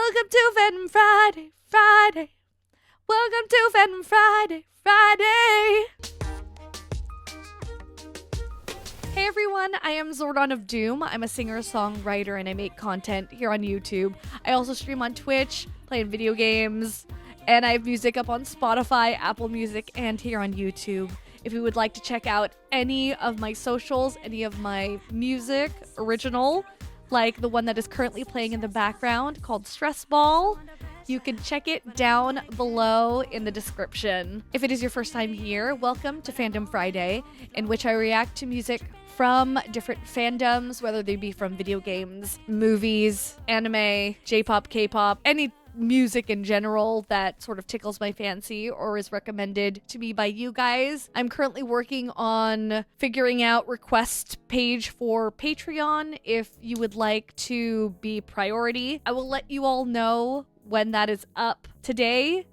Welcome to Fandom Friday, Friday. Welcome to Fandom Friday, Friday. Hey everyone, I am Zordon of Doom. I'm a singer-songwriter and I make content here on YouTube. I also stream on Twitch, play in video games, and I have music up on Spotify, Apple Music, and here on YouTube. If you would like to check out any of my socials, any of my music, original, like the one that is currently playing in the background called Stress Ball, you can check it down below in the description. If it is your first time here, welcome to Fandom Friday, in which I react to music from different fandoms, whether they be from video games, movies, anime, J-pop, K-pop, any music in general that sort of tickles my fancy or is recommended to me by you guys. I'm currently working on figuring out request page for Patreon if you would like to be priority. I will let you all know when that is up. Today,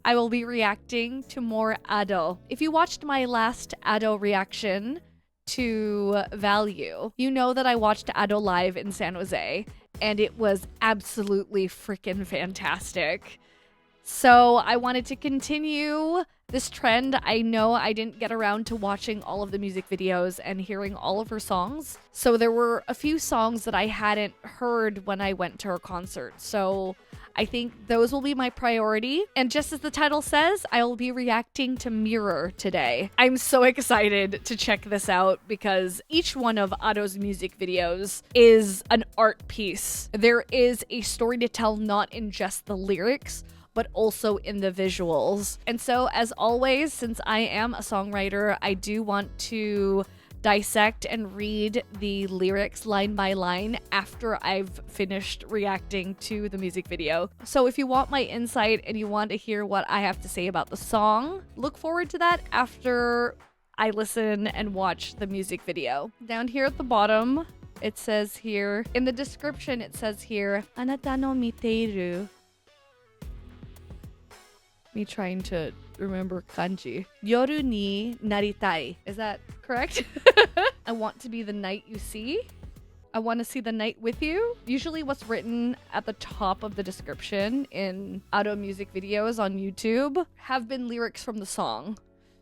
I will be reacting to more Ado. If you watched my last Ado reaction to Value, you know that I watched Ado live in San Jose, and it was absolutely freaking fantastic. So I wanted to continue this trend. I know I didn't get around to watching all of the music videos and hearing all of her songs, so there were a few songs that I hadn't heard when I went to her concert. So I think those will be my priority. And just as the title says, I will be reacting to Mirror today. I'm so excited to check this out because each one of Ado's music videos is an art piece. There is a story to tell, not in just the lyrics, but also in the visuals. And so, as always, since I am a songwriter, I do want to dissect and read the lyrics line by line after I've finished reacting to the music video. So if you want my insight and you want to hear what I have to say about the song, look forward to that after I listen and watch the music video. Down here at the bottom, it says here, in the description it says here, Anata no miteiru. Me trying to remember kanji. Yoru ni naritai. Is that correct? I want to be the night you see. I want to see the night with you. Usually what's written at the top of the description in Ado music videos on YouTube have been lyrics from the song.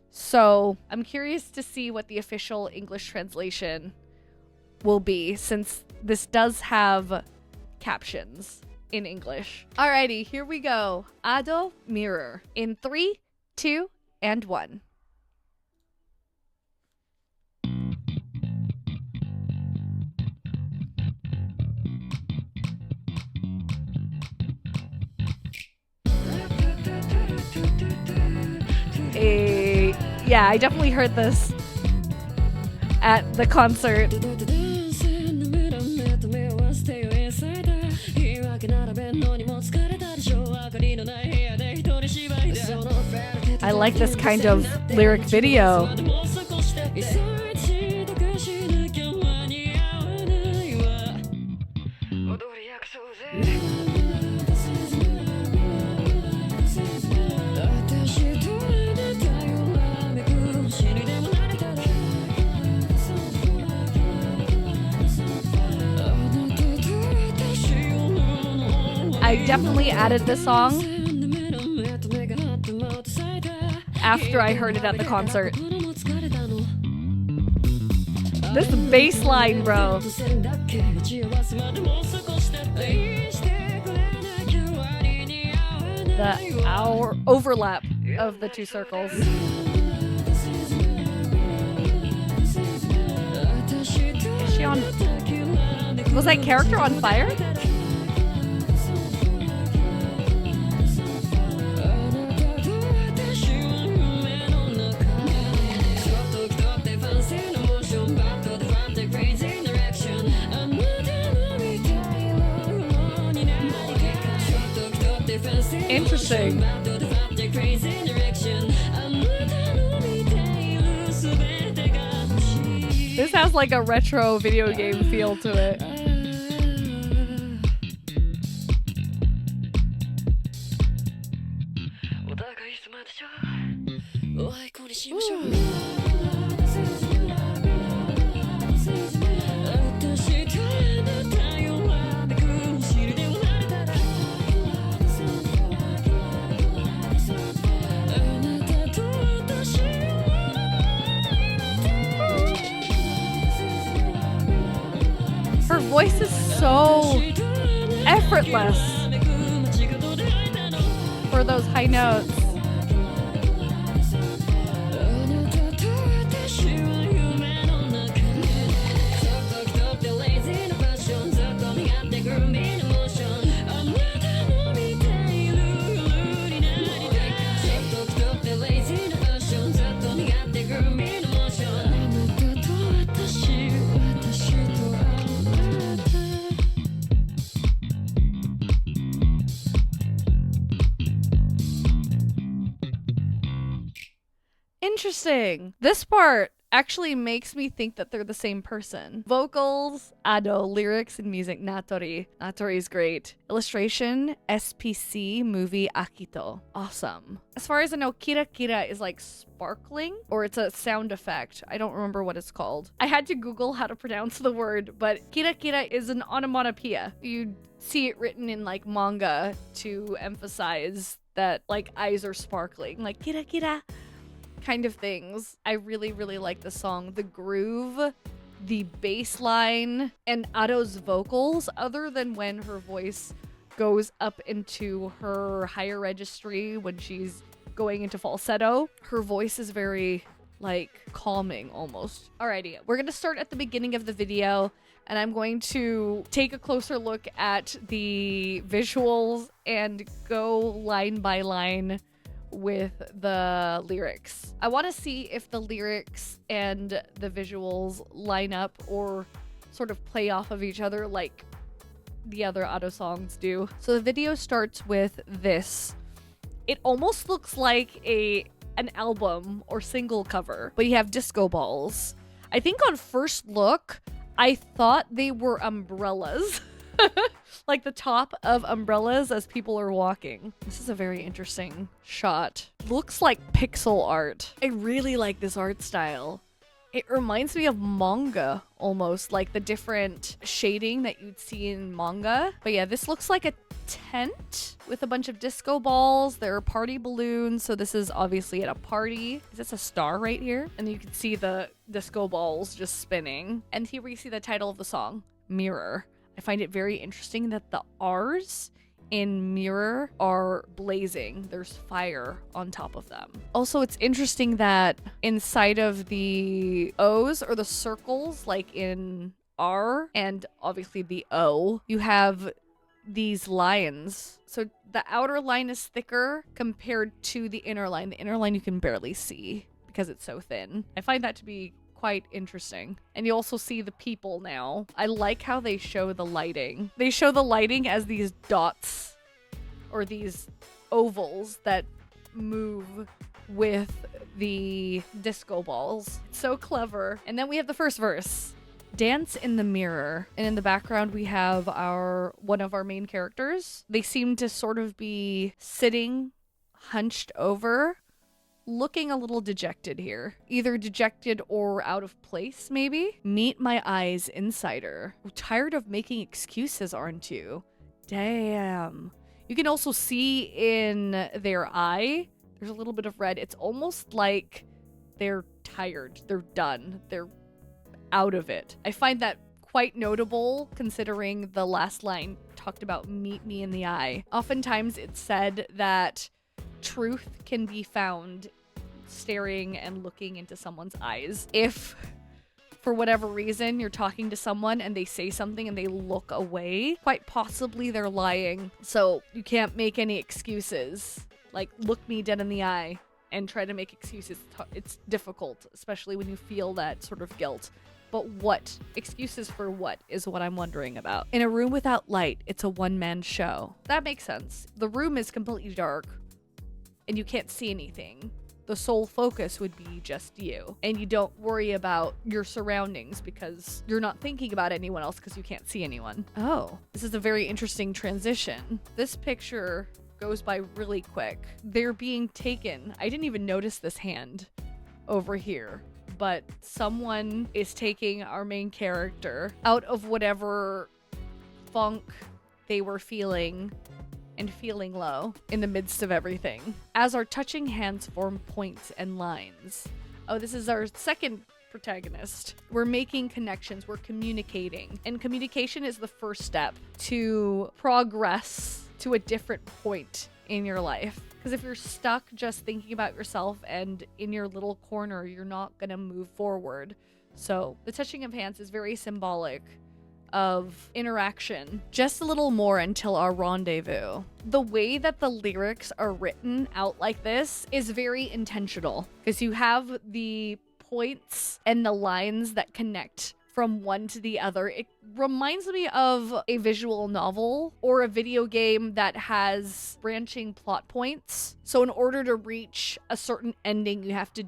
So I'm curious to see what the official English translation will be, since this does have captions in English. Alrighty, here we go. Ado Mirror. In 3, 2, and 1. Yeah, I definitely heard this at the concert. I like this kind of lyric video. I definitely added this song after I heard it at the concert. This bass line, bro. The overlap of the two circles. Is she on? Was that character on fire? Interesting. This has like a retro video game feel to it. effortless for those high notes. Interesting. This part actually makes me think that they're the same person. Vocals, Ado. Lyrics and music, Natori. Natori is great. Illustration, SPC movie Akito. Awesome. As far as I know, Kira Kira is like sparkling, or it's a sound effect. I don't remember what it's called. I had to Google how to pronounce the word, but Kira Kira is an onomatopoeia. You see it written in like manga to emphasize that like eyes are sparkling, like Kira Kira kind of things. I really, really like the song. The groove, the bass line, and Ado's vocals, other than when her voice goes up into her higher registry when she's going into falsetto, her voice is very, like, calming almost. Alrighty, we're gonna start at the beginning of the video, and I'm going to take a closer look at the visuals and go line by line with the lyrics. I want to see if the lyrics and the visuals line up or sort of play off of each other like the other Ado songs do. So the video starts with this. It almost looks like an album or single cover, but you have disco balls. I think on first look, I thought they were umbrellas. Like the top of umbrellas as people are walking. This is a very interesting shot. Looks like pixel art. I really like this art style. It reminds me of manga almost, like the different shading that you'd see in manga. But yeah, this looks like a tent with a bunch of disco balls. There are party balloons, so this is obviously at a party. Is this a star right here? And you can see the disco balls just spinning. And here we see the title of the song, Mirror. I find it very interesting that the R's in mirror are blazing. There's fire on top of them. Also, it's interesting that inside of the O's or the circles, like in R and obviously the O, you have these lines. So the outer line is thicker compared to the inner line. The inner line you can barely see because it's so thin. I find that to be quite interesting. And you also see the people now. I like how they show the lighting. They show the lighting as these dots or these ovals that move with the disco balls. So clever. And then we have the first verse. Dance in the mirror. And in the background we have one of our main characters. They seem to sort of be sitting hunched over, looking a little dejected here. Either dejected or out of place, maybe? Meet my eyes, insider. Tired of making excuses, aren't you? Damn. You can also see in their eye, there's a little bit of red. It's almost like they're tired. They're done. They're out of it. I find that quite notable considering the last line talked about meet me in the eye. Oftentimes it's said that truth can be found staring and looking into someone's eyes. If for whatever reason you're talking to someone and they say something and they look away, quite possibly they're lying. So you can't make any excuses. Like, look me dead in the eye and try to make excuses. It's difficult, especially when you feel that sort of guilt. But what? Excuses for what is what I'm wondering about. In a room without light, it's a one-man show. That makes sense. The room is completely dark and you can't see anything. The sole focus would be just you. And you don't worry about your surroundings because you're not thinking about anyone else because you can't see anyone. Oh, this is a very interesting transition. This picture goes by really quick. They're being taken. I didn't even notice this hand over here, but someone is taking our main character out of whatever funk they were feeling and feeling low in the midst of everything. As our touching hands form points and lines. Oh, this is our second protagonist. We're making connections, we're communicating, and communication is the first step to progress to a different point in your life. Because if you're stuck just thinking about yourself and in your little corner, you're not gonna move forward. So the touching of hands is very symbolic of interaction. Just a little more until our rendezvous. The way that the lyrics are written out like this is very intentional, because you have the points and the lines that connect from one to the other. It reminds me of a visual novel or a video game that has branching plot points. So in order to reach a certain ending, you have to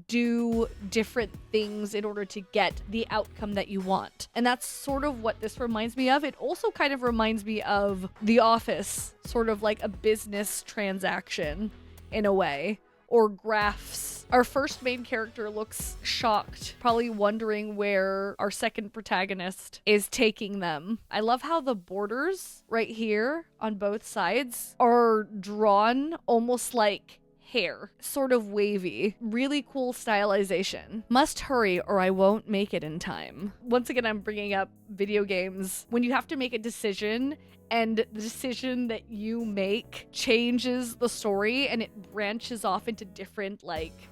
do different things in order to get the outcome that you want. And that's sort of what this reminds me of. It also kind of reminds me of The Office, sort of like a business transaction in a way, or graphs. Our first main character looks shocked, probably wondering where our second protagonist is taking them. I love how the borders right here on both sides are drawn almost like hair, sort of wavy. Really cool stylization. Must hurry or I won't make it in time. Once again, I'm bringing up video games. When you have to make a decision and the decision that you make changes the story and it branches off into different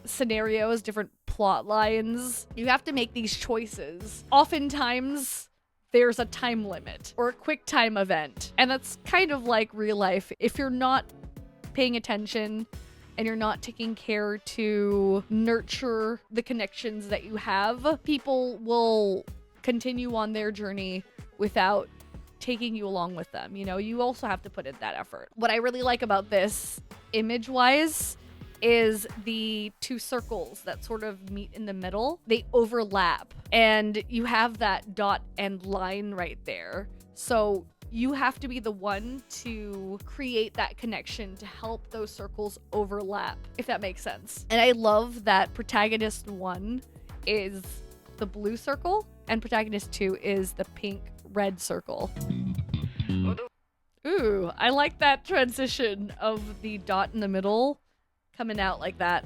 scenarios, different plot lines, you have to make these choices. Oftentimes, there's a time limit or a quick time event. And that's kind of like real life. If you're not paying attention and you're not taking care to nurture the connections that you have, people will continue on their journey without taking you along with them. You know, you also have to put in that effort. What I really like about this image-wise is the two circles that sort of meet in the middle. They overlap and you have that dot and line right there. So you have to be the one to create that connection to help those circles overlap, if that makes sense. And I love that protagonist 1 is the blue circle and protagonist 2 is the pink red circle. Ooh, I like that transition of the dot in the middle coming out like that.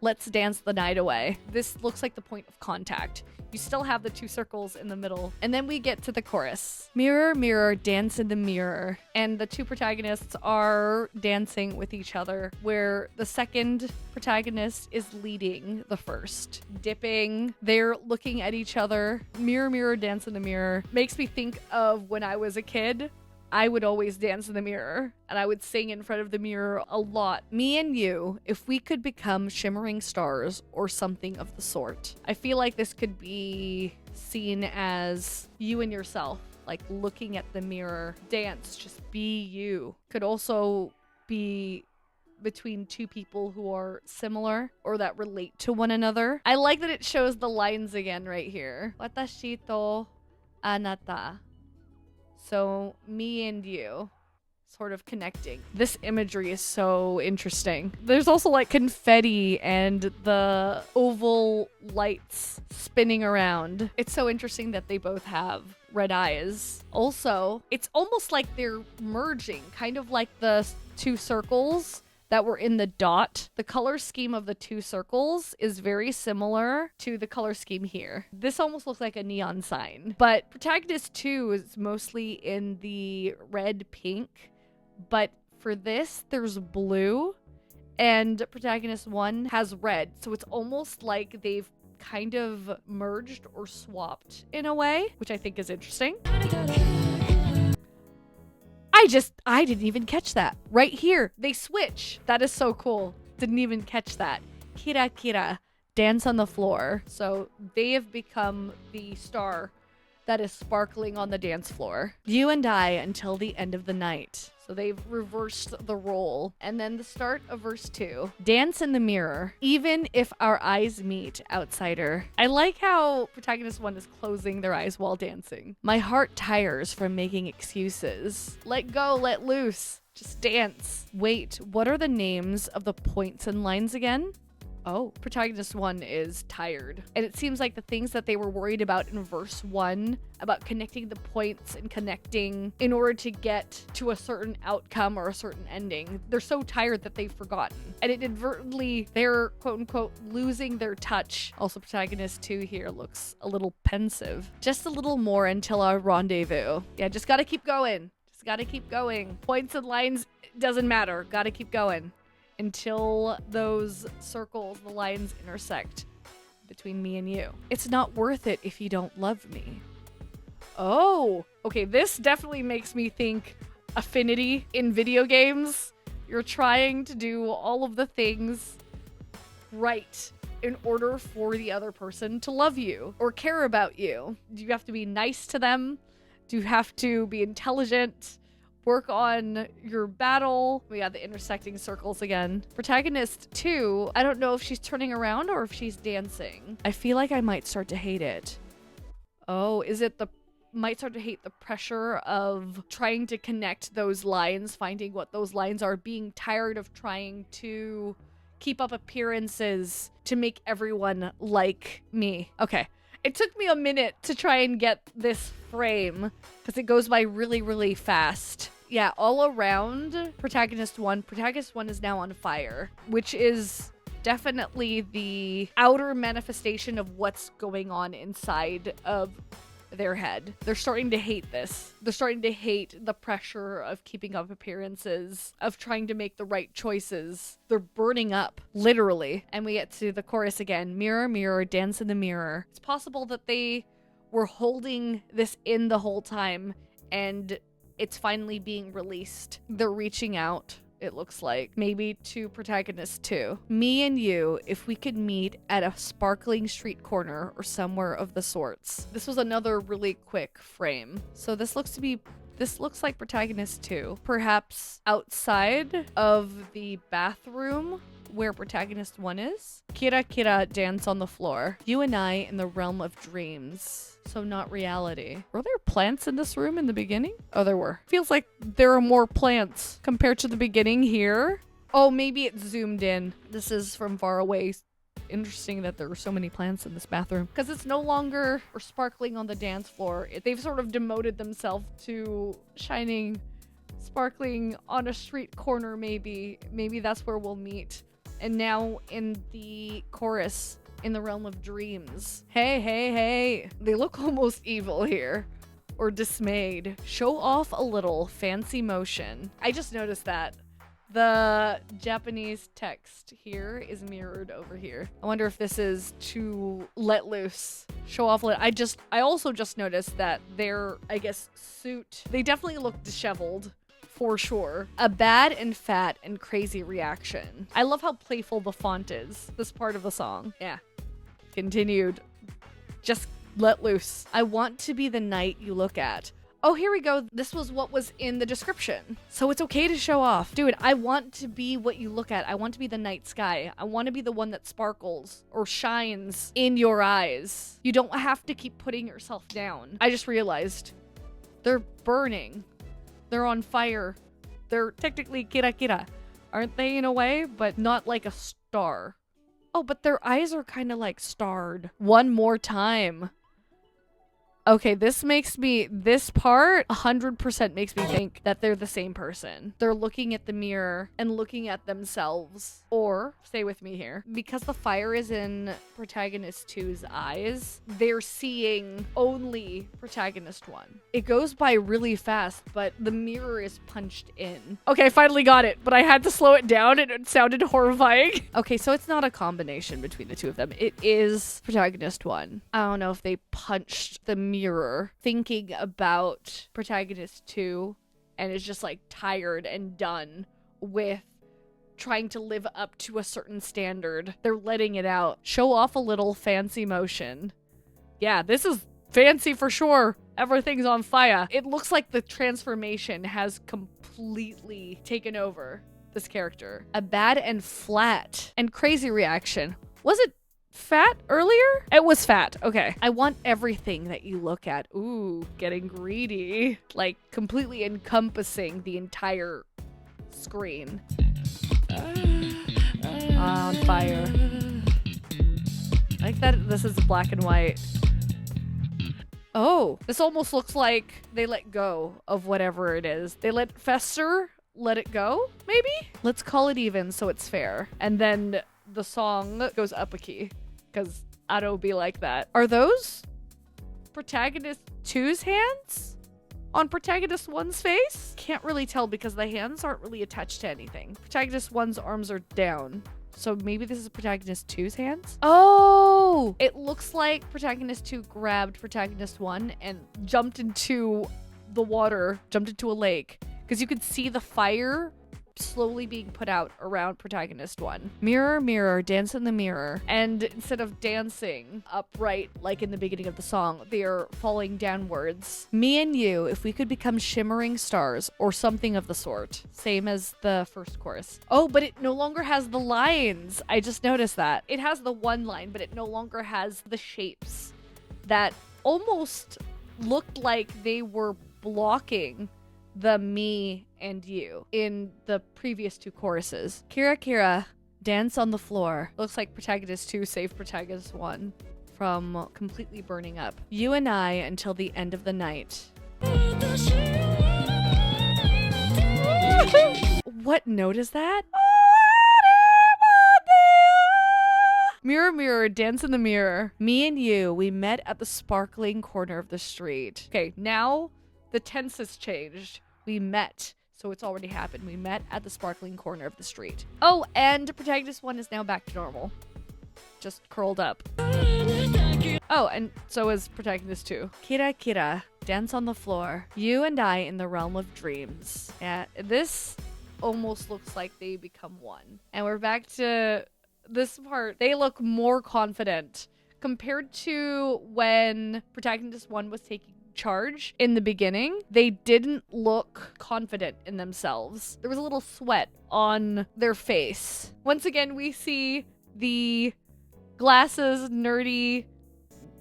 Let's dance the night away. This looks like the point of contact. You still have the two circles in the middle. And then we get to the chorus. Mirror, mirror, dance in the mirror. And the two protagonists are dancing with each other, where the second protagonist is leading the first. Dipping. They're looking at each other. Mirror, mirror, dance in the mirror. Makes me think of when I was a kid. I would always dance in the mirror, and I would sing in front of the mirror a lot. Me and you, if we could become shimmering stars or something of the sort. I feel like this could be seen as you and yourself, like looking at the mirror. Dance, just be you. Could also be between two people who are similar or that relate to one another. I like that it shows the lines again right here. Watashi to anata. So me and you sort of connecting. This imagery is so interesting. There's also like confetti and the oval lights spinning around. It's so interesting that they both have red eyes. Also, it's almost like they're merging, kind of like the two circles that were in the dot. The color scheme of the two circles is very similar to the color scheme here. This almost looks like a neon sign. But protagonist 2 is mostly in the red pink. But for this, there's blue. And protagonist 1 has red. So it's almost like they've kind of merged or swapped in a way, which I think is interesting. I didn't even catch that. Right here, they switch. That is so cool. Didn't even catch that. Kira kira, dance on the floor. So they have become the star that is sparkling on the dance floor. You and I until the end of the night. So they've reversed the role. And then the start of verse 2. Dance in the mirror, even if our eyes meet, outsider. I like how protagonist 1 is closing their eyes while dancing. My heart tires from making excuses. Let go, let loose. Just dance. Wait, what are the names of the points and lines again? Oh, protagonist 1 is tired. And it seems like the things that they were worried about in verse 1, about connecting the points and connecting in order to get to a certain outcome or a certain ending, they're so tired that they've forgotten. And it inadvertently, they're quote unquote losing their touch. Also, protagonist 2 here looks a little pensive. Just a little more until our rendezvous. Yeah, just gotta keep going. Just gotta keep going. Points and lines, doesn't matter. Gotta keep going. Until those circles, the lines intersect between me and you. It's not worth it if you don't love me. Oh, okay, this definitely makes me think affinity in video games. You're trying to do all of the things right in order for the other person to love you or care about you. Do you have to be nice to them? Do you have to be intelligent? Work on your battle. We got the intersecting circles again. Protagonist 2, I don't know if she's turning around or if she's dancing. I feel like I might start to hate it. Oh, is it might start to hate the pressure of trying to connect those lines, finding what those lines are, being tired of trying to keep up appearances to make everyone like me. Okay. It took me a minute to try and get this frame because it goes by really, really fast. Yeah, all around protagonist 1 is now on fire, which is definitely the outer manifestation of what's going on inside of their head. They're starting to hate this. They're starting to hate the pressure of keeping up appearances, of trying to make the right choices. They're burning up, literally. And we get to the chorus again. Mirror, mirror, dance in the mirror. It's possible that they were holding this in the whole time and it's finally being released. They're reaching out, it looks like, maybe to protagonist 2. Me and you, if we could meet at a sparkling street corner or somewhere of the sorts. This was another really quick frame. So this looks like protagonist 2. Perhaps outside of the bathroom where protagonist 1 is. Kira Kira dance on the floor. You and I in the realm of dreams. So not reality. Were there plants in this room in the beginning? Oh, there were. Feels like there are more plants compared to the beginning here. Oh, maybe it's zoomed in. This is from far away. Interesting that there are so many plants in this bathroom. Because it's no longer sparkling on the dance floor. They've sort of demoted themselves to shining, sparkling on a street corner maybe. Maybe that's where we'll meet. And now in the chorus, in the realm of dreams. Hey, hey, hey. They look almost evil here. Or dismayed. Show off a little fancy motion. I just noticed that. The Japanese text here is mirrored over here. I wonder if this is to let loose. Show off. I also just noticed that their, I guess, suit. They definitely look disheveled. For sure. A bad and fat and crazy reaction. I love how playful the font is. This part of the song. Yeah. Continued. Just let loose. I want to be the knight you look at. Oh, here we go. This was what was in the description. So it's okay to show off. Dude, I want to be what you look at. I want to be the night sky. I want to be the one that sparkles or shines in your eyes. You don't have to keep putting yourself down. I just realized they're burning. They're on fire. They're technically kira kira, aren't they, in a way? But not like a star. Oh, but their eyes are kind of like starred. One more time. Okay, this part 100% makes me think that they're the same person. They're looking at the mirror and looking at themselves. Or, stay with me here, because the fire is in protagonist 2's eyes, they're seeing only protagonist 1. It goes by really fast, but the mirror is punched in. Okay, I finally got it, but I had to slow it down and it sounded horrifying. Okay, so it's not a combination between the two of them. It is protagonist 1. I don't know if they punched the mirror thinking about protagonist 2 and is just like tired and done with trying to live up to a certain standard. They're letting it out. Show off a little fancy motion. Yeah, this is fancy for sure. Everything's on fire. It looks like the transformation has completely taken over this character. A bad and flat and crazy reaction. Was it fat earlier? It was fat. Okay. I want everything that you look at. Ooh, getting greedy. Like completely encompassing the entire screen. On fire. I like that this is black and white. Oh, this almost looks like they let go of whatever it is. They let fester, let it go, maybe? Let's call it even so it's fair. And then the song goes up a key, because Ado be like that. Are those protagonist 2's hands on protagonist 1's face? Can't really tell because the hands aren't really attached to anything. Protagonist 1's arms are down. So maybe this is protagonist 2's hands? Oh! It looks like protagonist 2 grabbed protagonist 1 and jumped into the water, jumped into a lake. Because you could see the fire slowly being put out around protagonist 1. Mirror, mirror, dance in the mirror. And instead of dancing upright like in the beginning of the song, they are falling downwards. Me and you, if we could become shimmering stars or something of the sort. Same as the first chorus. Oh, but it no longer has the lines. I just noticed that. It has the one line, but it no longer has the shapes that almost looked like they were blocking the me and you in the previous 2 choruses. Kira Kira, dance on the floor. Looks like protagonist 2 saved protagonist 1 from completely burning up. You and I until the end of the night. What note is that? Mirror, mirror, dance in the mirror. Me and you, we met at the sparkling corner of the street. Okay, now the tense has changed. We met. So it's already happened. We met at the sparkling corner of the street. Oh, and protagonist 1 is now back to normal. Just curled up. Oh, and so is protagonist 2. Kira Kira, dance on the floor. You and I in the realm of dreams. Yeah, this almost looks like they become one. And we're back to this part. They look more confident compared to when protagonist 1 was taking charge in the beginning. They didn't look confident in themselves. There was a little sweat on their face. Once again, we see the glasses, nerdy,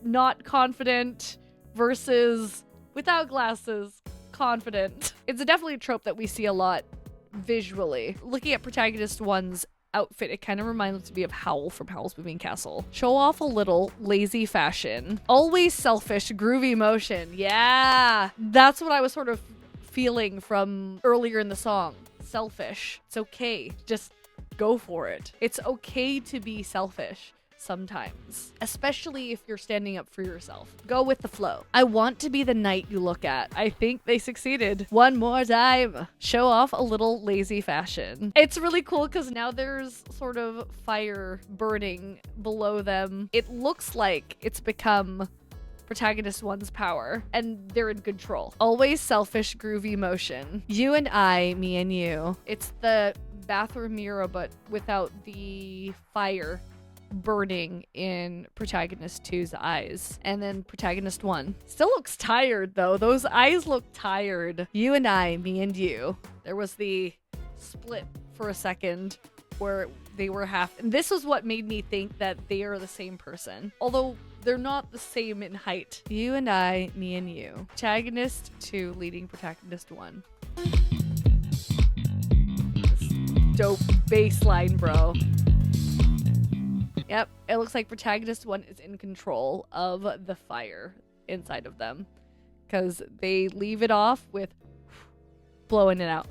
not confident versus without glasses, confident. It's definitely a trope that we see a lot visually. Looking at protagonist 1's outfit, it kind of reminds me of Howl from Howl's Moving Castle. Show off a little lazy fashion. Always selfish, groovy motion. Yeah, that's what I was sort of feeling from earlier in the song. Selfish. It's okay. Just go for it. It's okay to be selfish sometimes, especially if you're standing up for yourself. Go with the flow. I want to be the knight you look at. I think they succeeded. One more time. Show off a little lazy fashion. It's really cool because now there's sort of fire burning below them. It looks like it's become protagonist 1's power, and they're in control. Always selfish, groovy motion. You and I, me and you. It's the bathroom mirror, but without the fire burning in protagonist 2's eyes. And then protagonist 1 still looks tired though. Those eyes look tired. You and I, me and you. There was the split for a second where they were half, and this was what made me think that they are the same person, although they're not the same in height. You and I, me and you. Protagonist 2 leading protagonist 1. This dope bass line, bro. Yep, it looks like protagonist 1 is in control of the fire inside of them because they leave it off with blowing it out.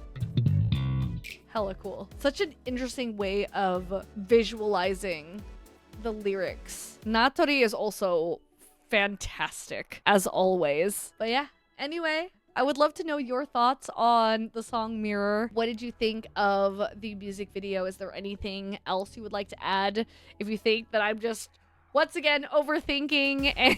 Hella cool. Such an interesting way of visualizing the lyrics. Natori is also fantastic, as always. But yeah, anyway, I would love to know your thoughts on the song Mirror. What did you think of the music video? Is there anything else you would like to add? If you think that I'm just, once again, overthinking and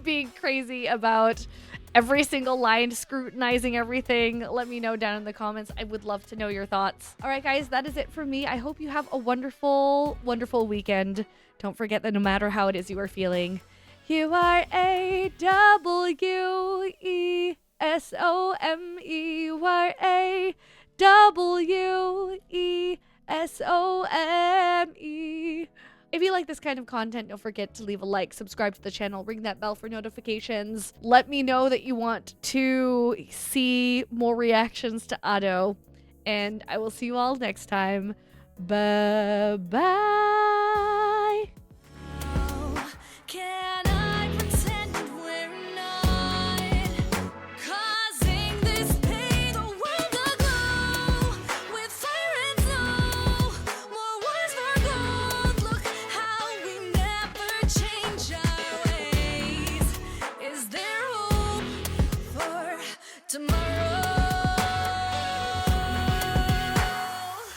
being crazy about every single line, scrutinizing everything, let me know down in the comments. I would love to know your thoughts. All right, guys, that is it for me. I hope you have a wonderful, wonderful weekend. Don't forget that no matter how it is you are feeling, you are a WESOME. If you like this kind of content, don't forget to leave a like, subscribe to the channel, ring that bell for notifications. Let me know that you want to see more reactions to Ado, and I will see you all next time. Bye-bye. tomorrow.